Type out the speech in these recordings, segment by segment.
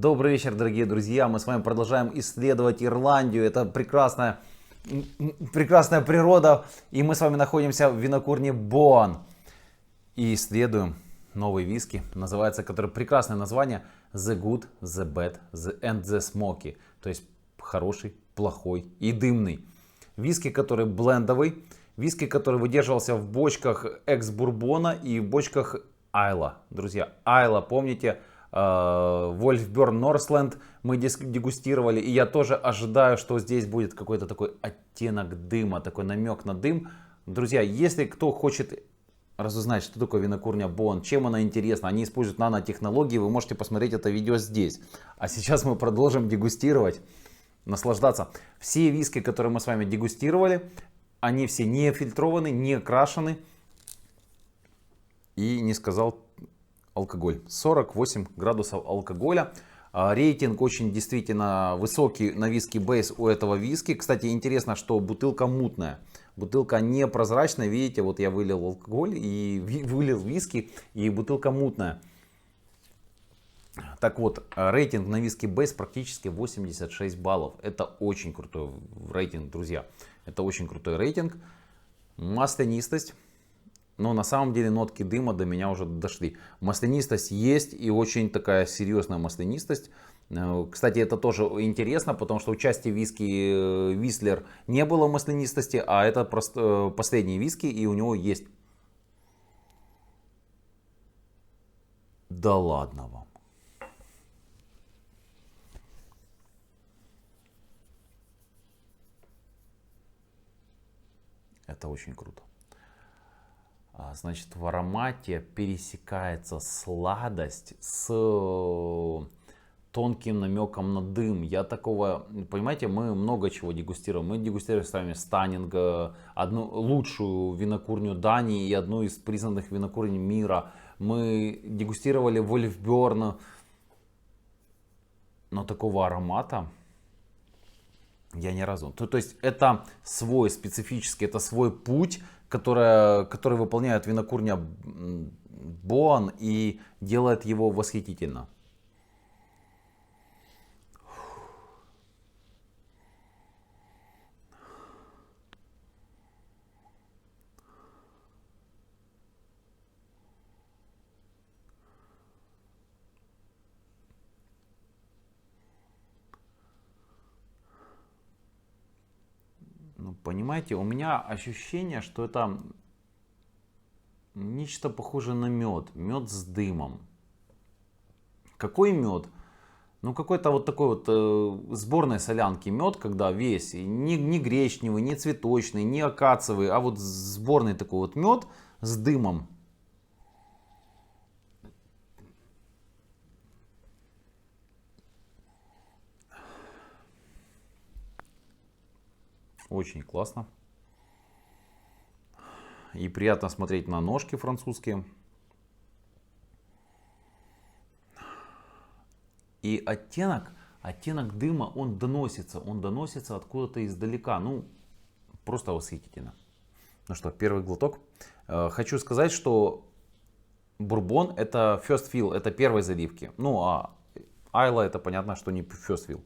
Добрый вечер, дорогие друзья. Мы с вами продолжаем исследовать Ирландию. Это прекрасная природа. И мы с вами находимся в винокурне Боан. И исследуем новый виски. Называется, который прекрасное название The Good, The Bad, and The Smoky. То есть хороший, плохой и дымный. Виски, который блендовый. Виски, который выдерживался в бочках экс-бурбона и в бочках Айла. Друзья, Айла, помните? Вольфберн Норсленд мы дегустировали, и я тоже ожидаю, что здесь будет какой-то такой оттенок дыма, такой намек на дым. Друзья, если кто хочет разузнать, что такое винокурня Боан, чем она интересна, они используют нанотехнологии, вы можете посмотреть это видео здесь. А сейчас мы продолжим дегустировать, наслаждаться. Все виски, которые мы с вами дегустировали, они все не фильтрованы, не крашены. И не сказал алкоголь. 48 градусов алкоголя. Рейтинг очень действительно высокий на виски бейс у этого виски. Кстати, интересно, что бутылка мутная. Бутылка непрозрачная. Видите, вот я вылил алкоголь и вылил виски, и бутылка мутная. Так вот, рейтинг на виски бейс практически 86 баллов. Это очень крутой рейтинг, друзья. Это очень крутой рейтинг. Маслянистость. Но на самом деле нотки дыма до меня уже дошли. Маслянистость есть, и очень такая серьезная маслянистость. Кстати, это тоже интересно, потому что в части виски Вислер не было маслянистости, а это просто последний виски, и у него есть. Да ладно вам. Это очень круто. Значит, в аромате пересекается сладость с тонким намеком на дым. Я такого, понимаете, мы много чего дегустируем. Мы дегустируем с вами Станинг, одну лучшую винокурню Дании и одну из признанных винокурней мира. Мы дегустировали Вольфберн, но такого аромата я ни разу. То есть это свой специфический, это свой путь, который выполняет винокурня Боан и делает его восхитительно. Ну, понимаете, у меня ощущение, что это нечто похожее на мед. Мед с дымом. Какой мед? Ну, какой-то вот такой вот сборной солянки мед, когда весь, не гречневый, не цветочный, не акациевый, а вот сборный такой вот мед с дымом. Очень классно. И приятно смотреть на ножки французские. И оттенок дыма, он доносится откуда-то издалека. Ну, просто восхитительно. Ну что, первый глоток. Хочу сказать, что бурбон это first fill, это первой заливки. Ну, а Айла это понятно, что не first fill.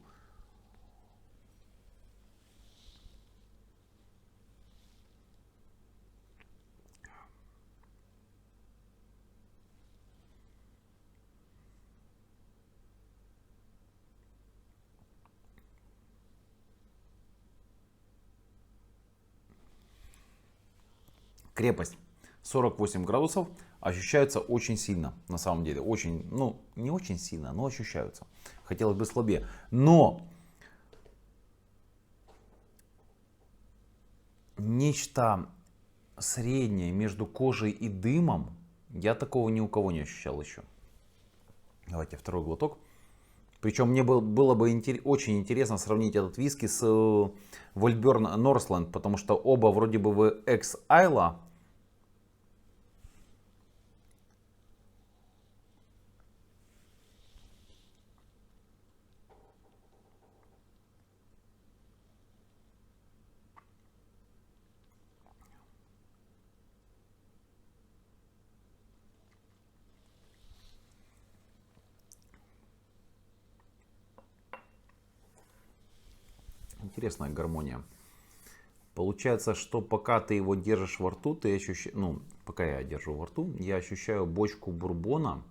Крепость 48 градусов ощущаются очень сильно, на самом деле. Очень, ну, не очень сильно, но ощущаются. Хотелось бы слабее. Но нечто среднее между кожей и дымом, я такого ни у кого не ощущал еще. Давайте второй глоток. Причем мне было бы очень интересно сравнить этот виски с Вольфберн Норсленд, потому что оба вроде бы в экс-Айла. Интересная гармония. Получается, что пока ты его держишь во рту, ты ощущаешь, ну, пока я держу во рту, я ощущаю бочку бурбона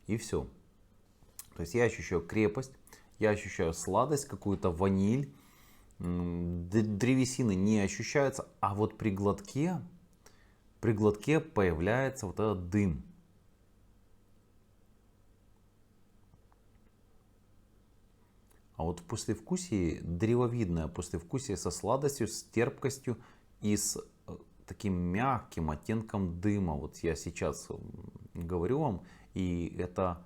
и все. То есть я ощущаю крепость, я ощущаю сладость, какую-то ваниль, древесины не ощущается, а вот при глотке появляется вот этот дым. А вот в послевкусии, древовидное послевкусие со сладостью, с терпкостью и с таким мягким оттенком дыма. Вот я сейчас говорю вам, и это...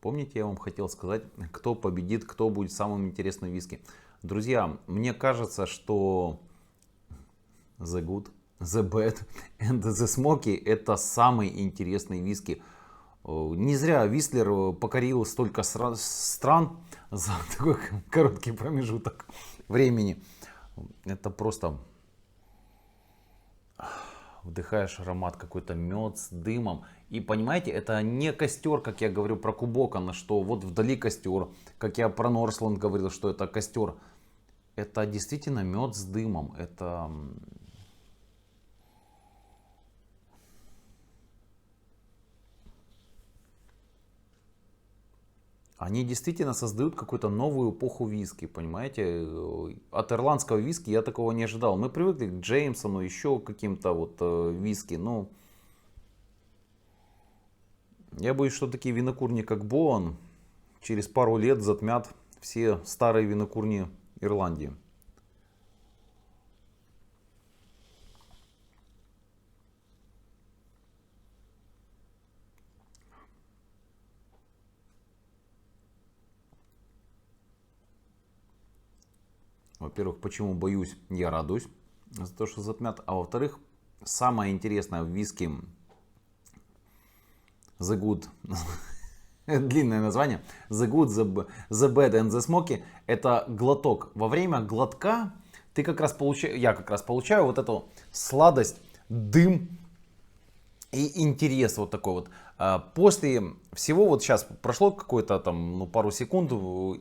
Помните, я вам хотел сказать, кто победит, кто будет самым интересным виски. Друзья, мне кажется, что The Good, The Bad and The Smoky это самый интересный виски. Не зря Вислер покорил столько стран за такой короткий промежуток времени. Это просто... Вдыхаешь аромат какой-то мед с дымом. И понимаете, это не костер, как я говорю про Кубокана, что вот вдали костер. Как я про Норсланд говорил, что это костер. Это действительно мед с дымом. Это... Они действительно создают какую-то новую эпоху виски, понимаете? От ирландского виски я такого не ожидал. Мы привыкли к Джеймсону, еще каким-то вот виски. Но я боюсь, что такие винокурни, как Боан, через пару лет затмят все старые винокурни Ирландии. Во-первых, почему боюсь, я радуюсь за то, что затмят. А во-вторых, самое интересное в виски The Good, длинное название, The Good, The Bad and The Smoky, это глоток. Во время глотка ты как раз получаешь, я как раз получаю вот эту сладость, дым и интерес вот такой вот. После всего вот сейчас прошло какое-то там, ну, пару секунд,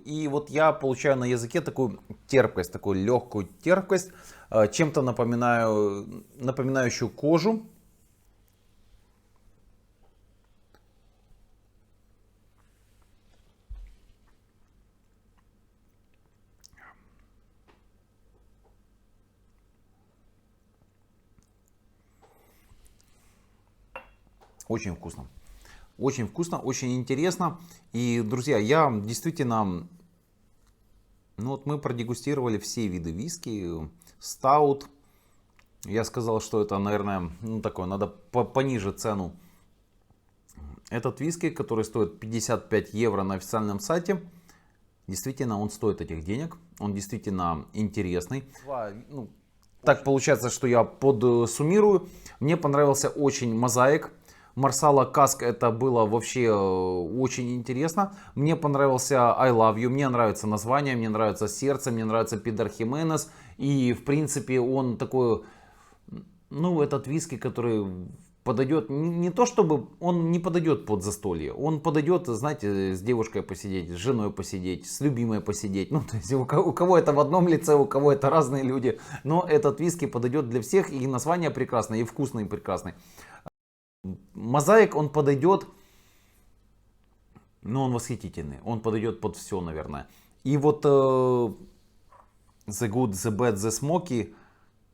и вот я получаю на языке такую терпкость, такую легкую терпкость, чем-то напоминающую кожу. Очень вкусно. Очень вкусно, очень интересно. И, друзья, я действительно... Ну вот мы продегустировали все виды виски. Стаут. Я сказал, что это, наверное, ну такое, надо пониже цену. Этот виски, который стоит 55 евро на официальном сайте. Действительно, он стоит этих денег. Он действительно интересный. Так получается, что я подсуммирую. Мне понравился очень мозаик. Марсала Каск, это было вообще очень интересно. Мне понравился I Love You, мне нравится название, мне нравится сердце, мне нравится Пидор Хименес. И в принципе он такой, ну этот виски, который подойдет, не то чтобы он не подойдет под застолье. Он подойдет, знаете, с девушкой посидеть, с женой посидеть, с любимой посидеть. Ну то есть у кого это в одном лице, у кого это разные люди. Но этот виски подойдет для всех, и название прекрасное, и вкусный, и прекрасный. Мозаик, он подойдет, но он восхитительный, он подойдет под все, наверное. И вот The Good, The Bad, The Smoky,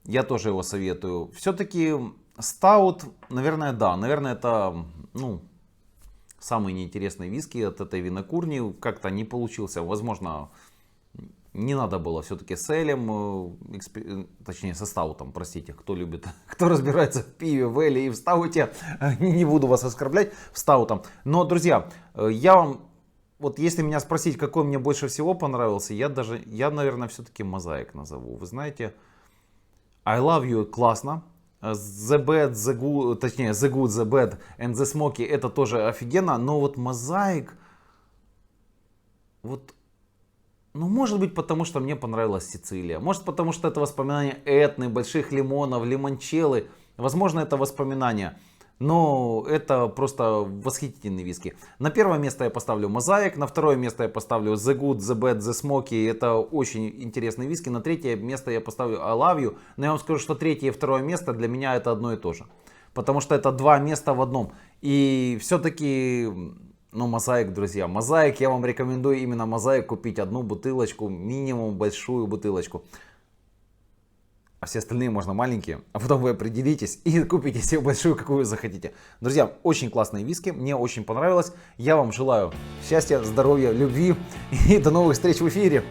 я тоже его советую. Все-таки Stout, наверное, да, наверное, это, ну, самый неинтересный виски от этой винокурни. Как-то не получился, возможно, не надо было все-таки с элем, точнее со стаутом, простите, кто любит, кто разбирается в пиве, в эле и в стауте, не буду вас оскорблять, в стаутом. Но, друзья, я вам, вот если меня спросить, какой мне больше всего понравился, я, наверное, все-таки мозаик назову. Вы знаете, I Love You классно, The Bad, The Good, точнее The Good, The Bad and The Smoky это тоже офигенно, но вот мозаик, вот... Ну, может быть, потому что мне понравилась Сицилия. Может, потому что это воспоминания Этны, больших лимонов, лимончеллы. Возможно, это воспоминания. Но это просто восхитительные виски. На первое место я поставлю Mosaic, на второе место я поставлю The Good, The Bad, The Smoky. Это очень интересные виски. На третье место я поставлю I Love You. Но я вам скажу, что третье и второе место для меня это одно и то же. Потому что это два места в одном. И все-таки, ну, Mosaic, друзья. Mosaic, я вам рекомендую именно Mosaic купить одну бутылочку, минимум большую бутылочку. А все остальные можно маленькие, а потом вы определитесь и купите себе большую, какую захотите. Друзья, очень классные виски, мне очень понравилось. Я вам желаю счастья, здоровья, любви и до новых встреч в эфире.